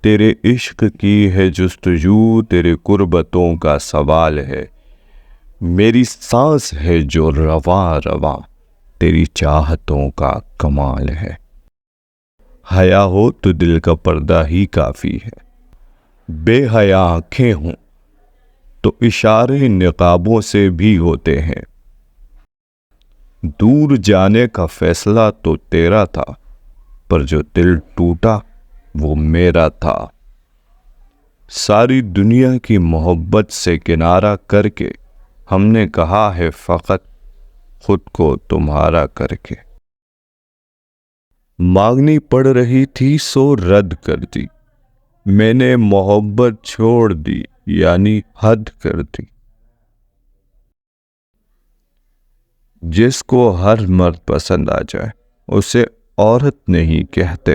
تیرے عشق کی ہے جستجو، تیرے قربتوں کا سوال ہے، میری سانس ہے جو رواں رواں تیری چاہتوں کا کمال ہے۔ حیا ہو تو دل کا پردہ ہی کافی ہے، بے حیا آنکھیں ہوں تو اشارے نقابوں سے بھی ہوتے ہیں۔ دور جانے کا فیصلہ تو تیرا تھا، پر جو دل ٹوٹا وہ میرا تھا۔ ساری دنیا کی محبت سے کنارہ کر کے ہم نے کہا ہے فقط خود کو تمہارا کر کے۔ مانگنی پڑ رہی تھی سو رد کر دی، میں نے محبت چھوڑ دی یعنی حد کر دی۔ جس کو ہر مرد پسند آ جائے اسے عورت نہیں کہتے،